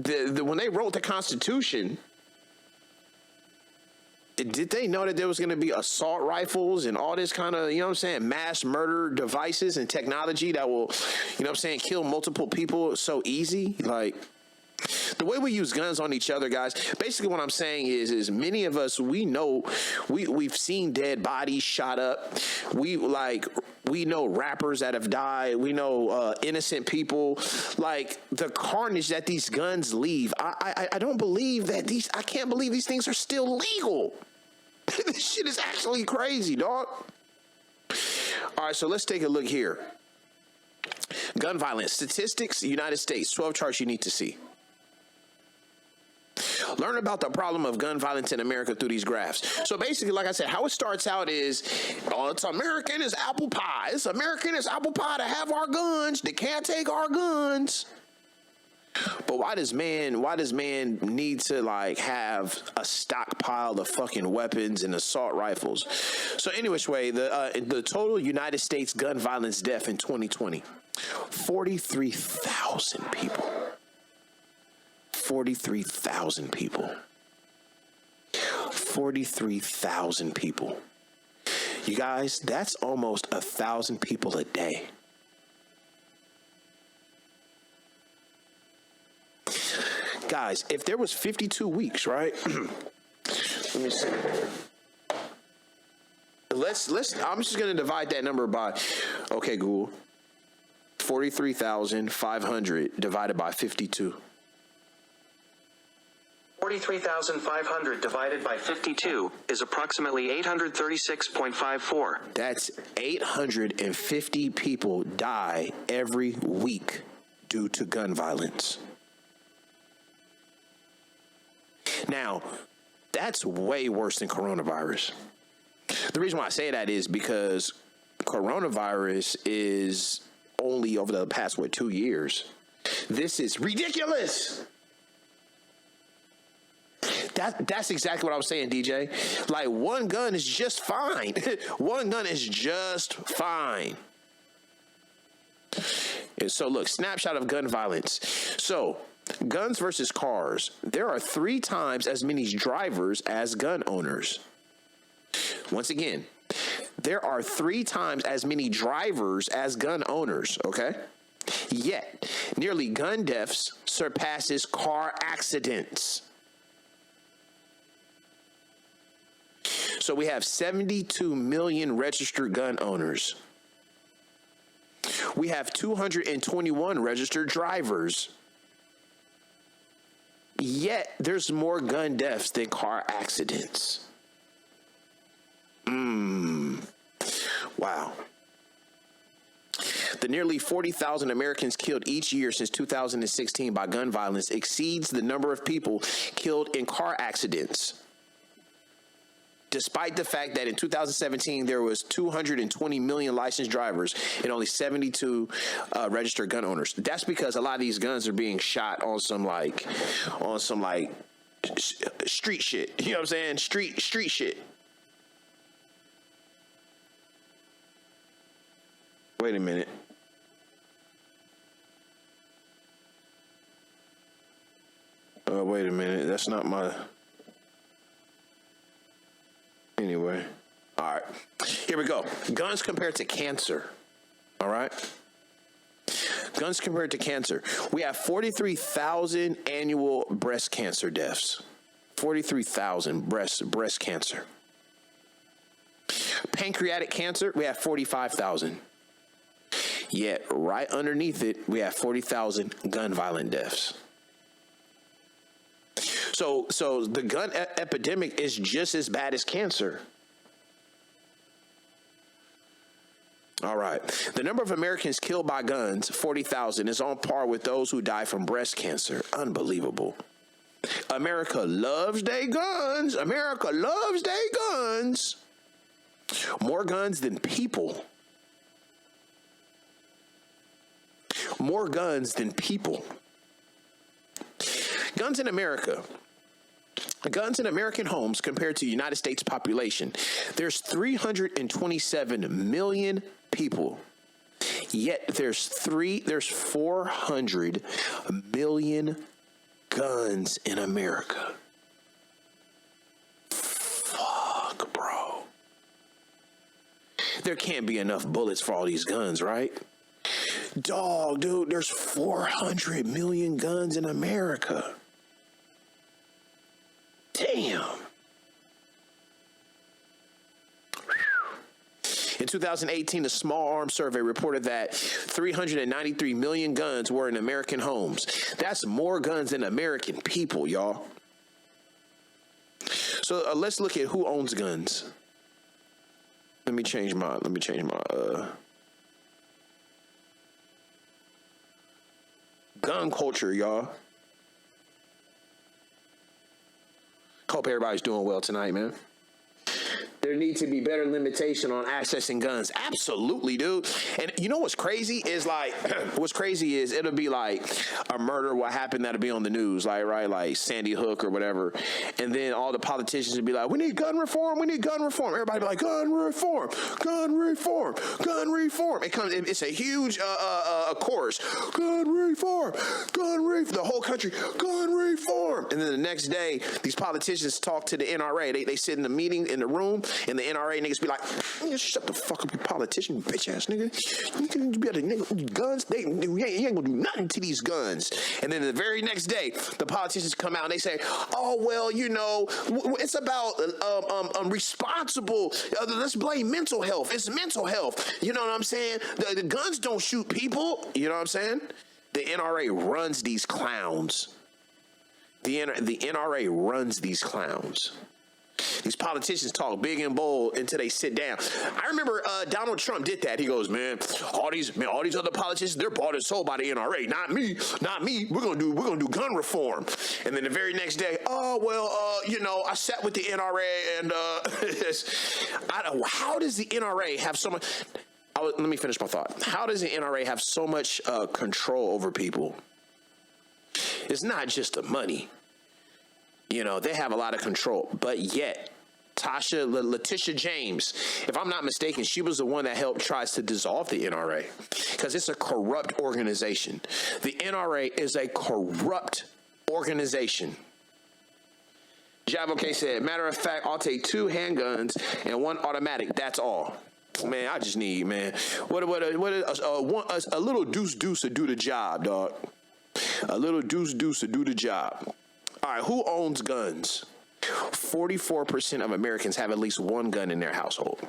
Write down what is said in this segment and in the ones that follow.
when they wrote the Constitution, did they know that there was going to be assault rifles and all this kind of, you know what I'm saying, mass murder devices and technology that will, you know what I'm saying, kill multiple people so easy? Like, the way we use guns on each other, guys, basically what I'm saying is many of us, we know, we've seen dead bodies shot up. We know rappers that have died. We know innocent people. Like, the carnage that these guns leave. I don't believe that I can't believe these things are still legal. This shit is actually crazy, dog. All right, so let's take a look here. Gun violence statistics, United States, 12 charts you need to see. Learn about the problem of gun violence in America through these graphs. So basically, like I said, how it starts out is, oh, it's American as apple pie. It's American as apple pie to have our guns. They can't take our guns. But why does man need to like have a stockpile of fucking weapons and assault rifles? So anyways, the total United States gun violence death in 2020, 43,000 people. 43,000 people. 43,000 people. You guys, that's almost 1,000 people a day. Guys, if there was 52 weeks, right? Let me see. I'm just going to divide that number by, okay, Google. 43,500 divided by 52. 43,500 divided by 52 is approximately 836.54. That's 850 people die every week due to gun violence. Now, that's way worse than coronavirus. The reason why I say that is because coronavirus is only over the past, 2 years. This is ridiculous. That's exactly what I was saying, DJ. Like, one gun is just fine. One gun is just fine. And so, look, snapshot of gun violence. So, guns versus cars. There are 3 times as many drivers as gun owners. Once again, there are 3 times as many drivers as gun owners, okay? Yet, nearly gun deaths surpasses car accidents. So we have 72 million registered gun owners. We have 221 registered drivers. Yet there's more gun deaths than car accidents. Wow. The nearly 40,000 Americans killed each year since 2016 by gun violence exceeds the number of people killed in car accidents. Despite the fact that in 2017 there was 220 million licensed drivers and only 72 registered gun owners. That's because a lot of these guns are being shot on some street shit. You know what I'm saying? Street shit. Wait a minute. Wait a minute. That's not my... Anyway, all right, here we go. Guns compared to cancer, all right? Guns compared to cancer. We have 43,000 annual breast cancer deaths. 43,000 breast cancer. Pancreatic cancer, we have 45,000. Yet, right underneath it, we have 40,000 gun violent deaths. So the gun epidemic is just as bad as cancer. All right. The number of Americans killed by guns, 40,000, is on par with those who die from breast cancer. Unbelievable. America loves their guns. America loves their guns. More guns than people. More guns than people. Guns in America. Guns in American homes compared to the United States population. There's 327 million people. Yet there's 400 million guns in America. Fuck, bro. There can't be enough bullets for all these guns, right? Dog, dude, there's 400 million guns in America. Damn. In 2018, the Small Arms Survey reported that 393 million guns were in American homes. That's more guns than American people, y'all. So let's look at who owns guns. Let me change my gun culture, y'all. Hope everybody's doing well tonight, man. There needs to be better limitation on accessing guns. Absolutely, dude. And you know what's crazy is like, it'll be like a murder, what happened, that'll be on the news, like, right? Like Sandy Hook or whatever. And then all the politicians would be like, we need gun reform, we need gun reform. Everybody be like, gun reform, gun reform, gun reform. It's a huge chorus. Gun reform, the whole country, gun reform. And then the next day, these politicians talk to the NRA. They sit in the meeting in the room, and the NRA niggas be like, shut the fuck up, you politician, you bitch ass nigga. You better guns. You ain't gonna do nothing to these guns. And then the very next day, the politicians come out and they say, oh well, you know, it's about responsible. Let's blame mental health. It's mental health. You know what I'm saying? The guns don't shoot people. You know what I'm saying? The NRA runs these clowns. The NRA runs these clowns. These politicians talk big and bold until they sit down. I remember Donald Trump did that. He goes, man, all these other politicians, they're bought and sold by the NRA. Not me. We're gonna do gun reform. And then the very next day, I sat with the NRA and how does the NRA have so much? Let me finish my thought. How does the NRA have so much control over people? It's not just the money. You know, they have a lot of control, but yet Letitia James, if I'm not mistaken, she was the one that helped tries to dissolve the NRA because it's a corrupt organization. The NRA is a corrupt organization. Javoke said, matter of fact, I'll take 2 handguns and 1 automatic. That's all. Man, I just need, man, a little deuce to do the job, dog. A little deuce to do the job. All right, who owns guns? 44% of Americans have at least 1 gun in their household.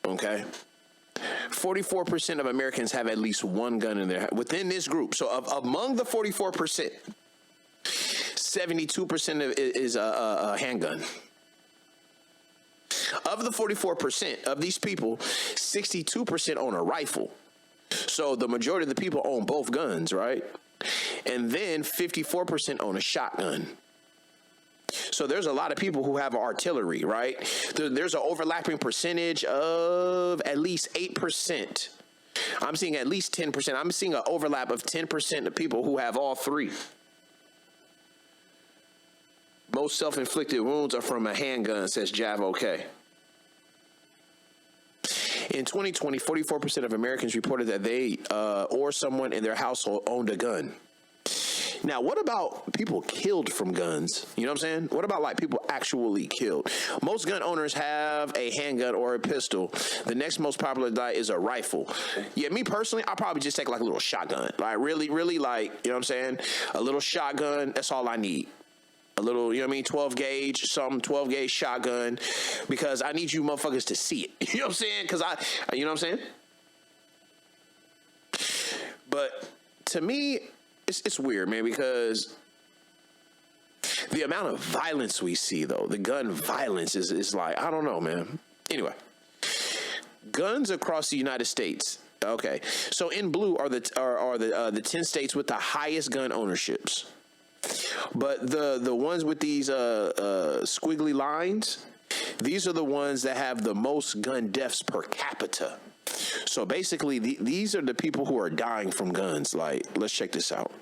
Okay? 44% of Americans have at least 1 gun in their within this group. So among the 44%, 72% is a handgun. Of the 44% of these people, 62% own a rifle. So the majority of the people own both guns, right? And then 54% own a shotgun. So there's a lot of people who have artillery, right? There's an overlapping percentage of at least 8%. I'm seeing at least 10%. I'm seeing an overlap of 10% of people who have all 3. Most self-inflicted wounds are from a handgun, says Jav OK. In 2020, 44% of Americans reported that they or someone in their household owned a gun. Now, what about people killed from guns? You know what I'm saying? What about like people actually killed? Most gun owners have a handgun or a pistol. The next most popular is a rifle. Yeah, me personally, I'll probably just take like a little shotgun. Like really, like, you know what I'm saying? A little shotgun, that's all I need. A little, you know what I mean, 12 gauge shotgun, because I need you motherfuckers to see it. You know what I'm saying? Because you know what I'm saying? But to me, it's weird, man, because the amount of violence we see, though, the gun violence is like, I don't know, man. Anyway, guns across the United States. Okay, so in blue are the 10 states with the highest gun ownerships. But the ones with these squiggly lines, these are the ones that have the most gun deaths per capita. So basically, these are the people who are dying from guns. Like, let's check this out.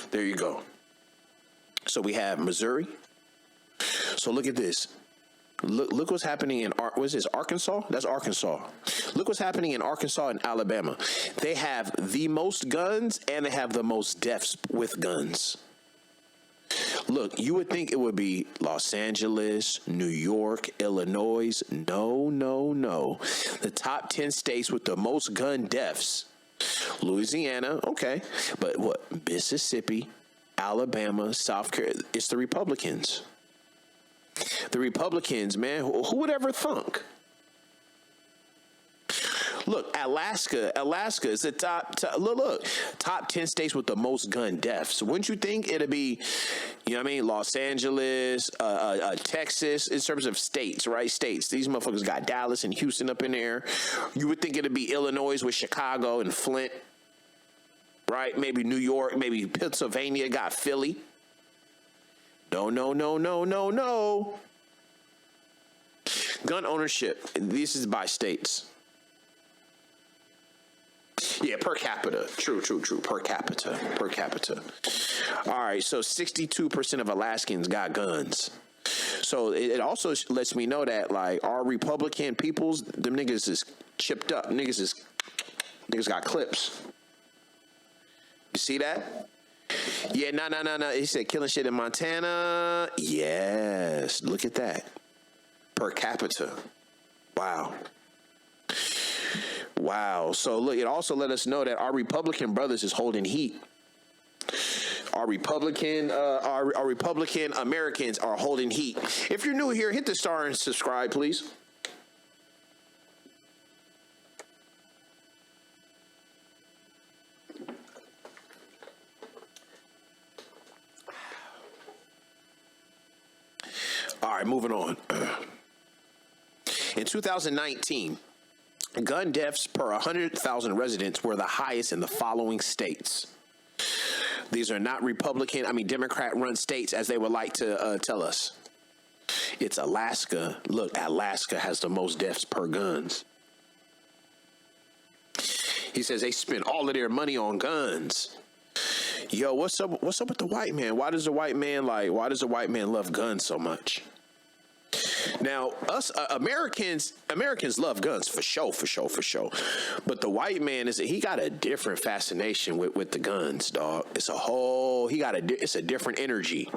There you go. So we have Missouri. So look at this. Look what's happening in what's this, Arkansas? That's Arkansas. Look what's happening in Arkansas and Alabama. They have the most guns and they have the most deaths with guns. Look, you would think it would be Los Angeles, New York, Illinois. No, no, no. The top 10 states with the most gun deaths. Louisiana, okay. But what? Mississippi, Alabama, South Carolina. It's the Republicans. The Republicans, man. Who would ever thunk? Look, Alaska is the top 10 states with the most gun deaths. Wouldn't you think it'd be, you know what I mean, Los Angeles, Texas, in terms of states, right? States. These motherfuckers got Dallas and Houston up in there. You would think it'd be Illinois with Chicago and Flint, right? Maybe New York, maybe Pennsylvania got Philly. No, no, no, no, no, no. Gun ownership. This is by states. Yeah, per capita. True. Per capita. All right, so 62% of Alaskans got guns. So it also lets me know that, like, our Republican peoples, them niggas is chipped up. Niggas got clips. You see that? Yeah, no. He said killing shit in Montana. Yes, look at that. Per capita. Wow. So look, it also let us know that our Republican brothers is holding heat. Our Republican Americans are holding heat. If you're new here, hit the star and subscribe, please. All right, moving on. In 2019, gun deaths per 100,000 residents were the highest in the following states. These are not Democrat-run states, as they would like to tell us. It's Alaska. Look, Alaska has the most deaths per guns. He says they spend all of their money on guns. Yo, what's up with the white man? Why does the white man love guns so much? Now, us Americans love guns for sure. But the white man he got a different fascination with the guns, dog. It's a different energy.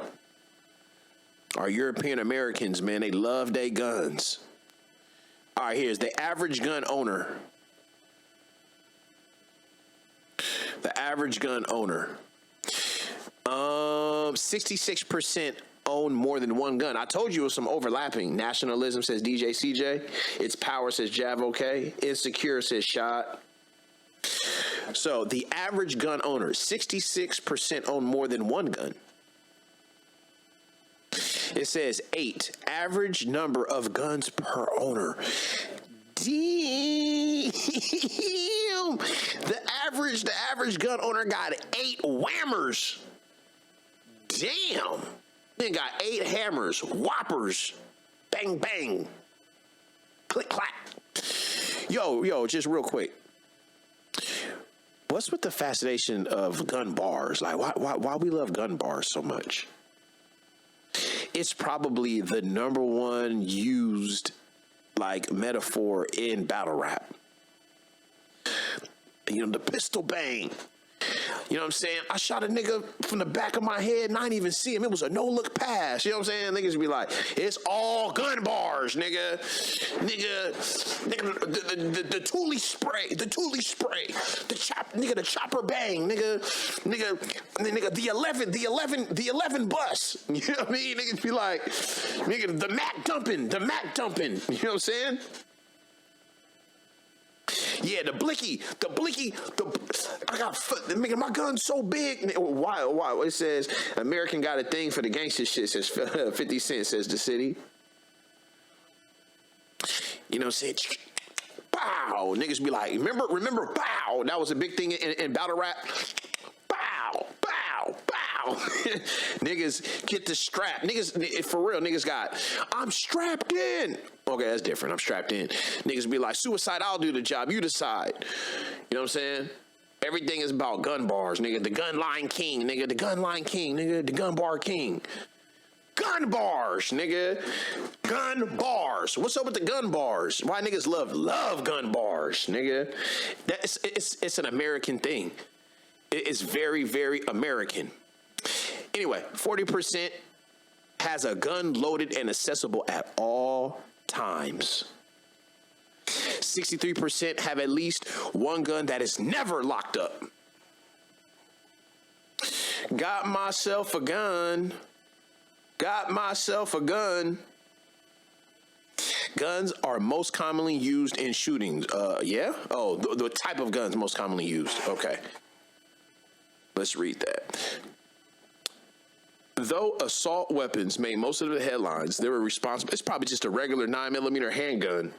Our European Americans, man, they love their guns. All right, here's the average gun owner. The average gun owner. 66% own more than one gun. I told you it was some overlapping. Nationalism, says DJ CJ. It's power, says Jav OK. Insecure, says Shot. So the average gun owner, 66% own more than one gun. It says 8. Average number of guns per owner. Damn. The average gun owner got 8 whammers. Damn. Then got 8 hammers, whoppers, bang, bang, click, clack. Yo, just real quick. What's with the fascination of gun bars? Like, why we love gun bars so much? It's probably the number one used, like, metaphor in battle rap. You know, the pistol bang. You know what I'm saying? I shot a nigga from the back of my head and I didn't even see him. It was a no-look pass. You know what I'm saying? Niggas be like, it's all gun bars, nigga. Nigga, the Thule spray, the chopper bang, nigga, the 11 bus. You know what I mean? Niggas be like, nigga, the Mac dumping. You know what I'm saying? Yeah, the blicky, my gun's so big. Why? It says, American got a thing for the gangster shit, says 50 Cent, says the city. You know what I'm saying? Pow! Niggas be like, remember, pow! That was a big thing in battle rap. Pow! Niggas get the strap. Niggas, for real, niggas got, I'm strapped in. Okay, that's different. I'm strapped in. Niggas be like, suicide, I'll do the job. You decide. You know what I'm saying? Everything is about gun bars, nigga. The gun line king, nigga. The gun line king, nigga. The gun bar king. Gun bars, nigga. Gun bars. What's up with the gun bars? Why niggas love gun bars, nigga? It's an American thing. It's very, very American. Anyway, 40% has a gun loaded and accessible at all times. 63% have at least one gun that is never locked up. Got myself a gun. Got myself a gun. Guns are most commonly used in shootings. Yeah? Oh, the type of guns most commonly used. Okay. Let's read that. Though assault weapons made most of the headlines, they were responsible. It's probably just a regular 9mm handgun.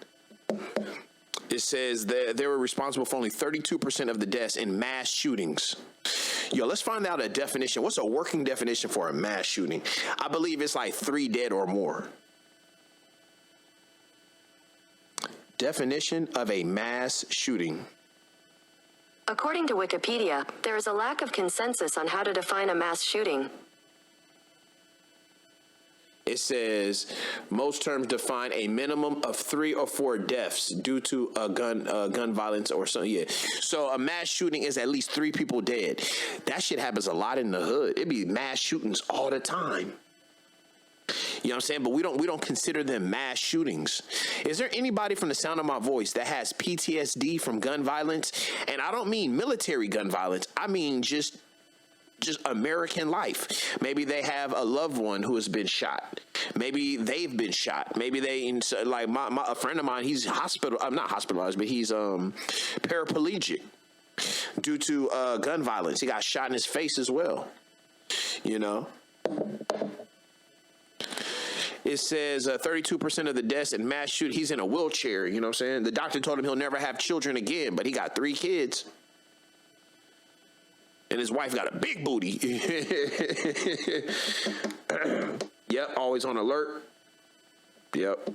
It says that they were responsible for only 32% of the deaths in mass shootings. Yo, let's find out a definition. What's a working definition for a mass shooting? I believe it's like 3 dead or more. Definition of a mass shooting. According to Wikipedia, there is a lack of consensus on how to define a mass shooting. It says most terms define a minimum of 3 or 4 deaths due to a gun violence or something. Yeah. So a mass shooting is at least 3 people dead. That shit happens a lot in the hood. It be mass shootings all the time. You know what I'm saying? But we don't consider them mass shootings. Is there anybody from the sound of my voice that has PTSD from gun violence? And I don't mean military gun violence. I mean just American life. Maybe they have a loved one who has been shot. Maybe they've been shot. Maybe like a friend of mine, he's not hospitalized, but he's paraplegic due to gun violence. He got shot in his face as well. You know? It says 32% of the deaths in mass shoot. He's in a wheelchair. You know what I'm saying? The doctor told him he'll never have children again, but he got 3 kids. And his wife got a big booty. Yep, always on alert. Yep.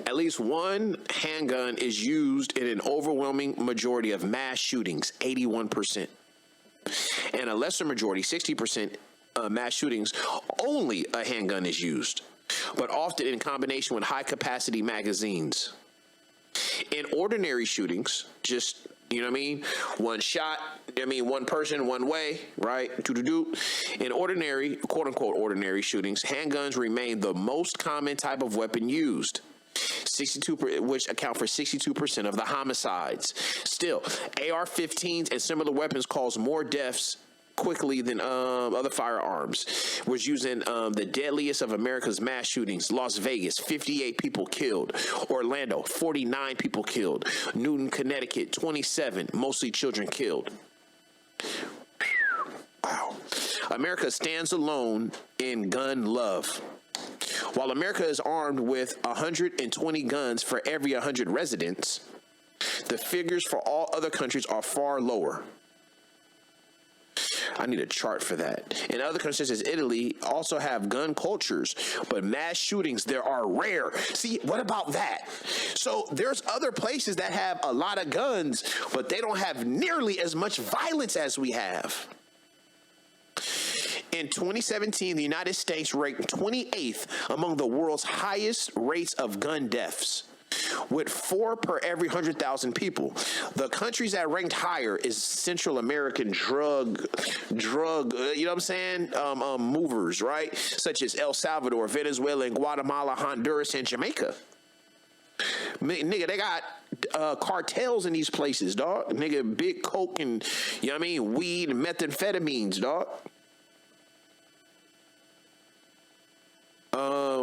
At least one handgun is used in an overwhelming majority of mass shootings, 81%. And a lesser majority, 60%, mass shootings, only a handgun is used, but often in combination with high-capacity magazines. In ordinary shootings, just, you know what I mean? One shot, one person, one way, right? In ordinary, quote-unquote ordinary shootings, handguns remain the most common type of weapon used. 62%, which account for 62% of the homicides. Still, AR-15s and similar weapons cause more deaths quickly than other firearms. Was using the deadliest of America's mass shootings. Las Vegas, 58 people killed. Orlando, 49 people killed. Newton, Connecticut, 27, mostly children killed. Wow. America stands alone in gun love. While America is armed with 120 guns for every 100 residents, the figures for all other countries are far lower. I need a chart for that. In other countries such as Italy also have gun cultures, but mass shootings there are rare. See, what about that? So there's other places that have a lot of guns, but they don't have nearly as much violence as we have. In 2017, the United States ranked 28th among the world's highest rates of gun deaths, with 4 per every 100,000 people. The countries that ranked higher is Central American drug, you know what I'm saying? Movers, right? Such as El Salvador, Venezuela, and Guatemala, Honduras, and Jamaica. Nigga, they got cartels in these places, dog. Nigga, big coke and, you know what I mean, weed and methamphetamines, dog.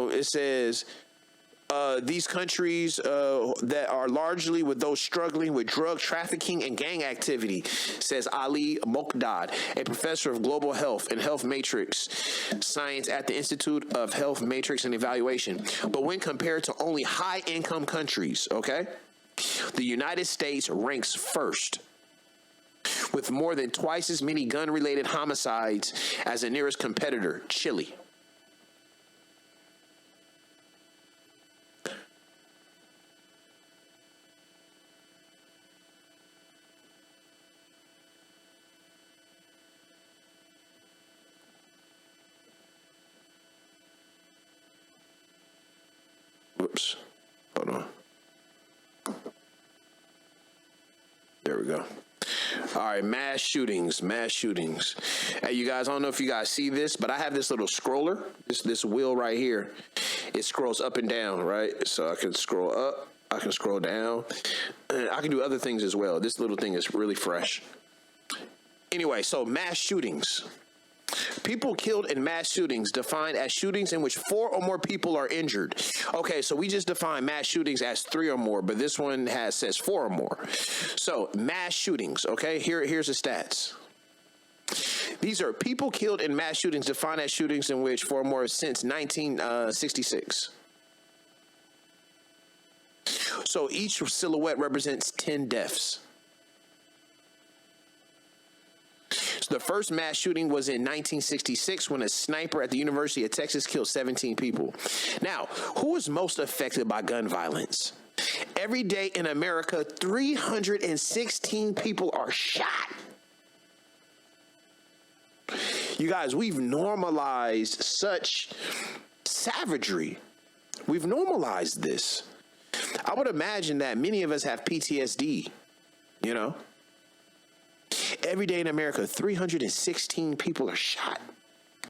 It says these countries that are largely with those struggling with drug trafficking and gang activity, says Ali Mokdad, a professor of global health and health matrix science at the Institute of Health Matrix and Evaluation. But when compared to only high-income countries, okay, the United States ranks first, with more than twice as many gun-related homicides as the nearest competitor, Chile. There we go. All right, mass shootings. Hey, you guys, I don't know if you guys see this, but I have this little scroller, this wheel right here. It scrolls up and down, right? So I can scroll up, I can scroll down, and I can do other things as well. This little thing is really fresh. Anyway, so mass shootings. People killed in mass shootings defined as shootings in which 4 or more people are injured. Okay, so we just defined mass shootings as 3 or more, but this one says 4 or more. So mass shootings, okay, here's the stats. These are people killed in mass shootings defined as shootings in which 4 or more since 1966. So each silhouette represents 10 deaths. So the first mass shooting was in 1966 when a sniper at the University of Texas killed 17 people. Now, who is most affected by gun violence? Every day in America, 316 people are shot. You guys, we've normalized such savagery. We've normalized this. I would imagine that many of us have PTSD, you know? Every day in America, 316 people are shot.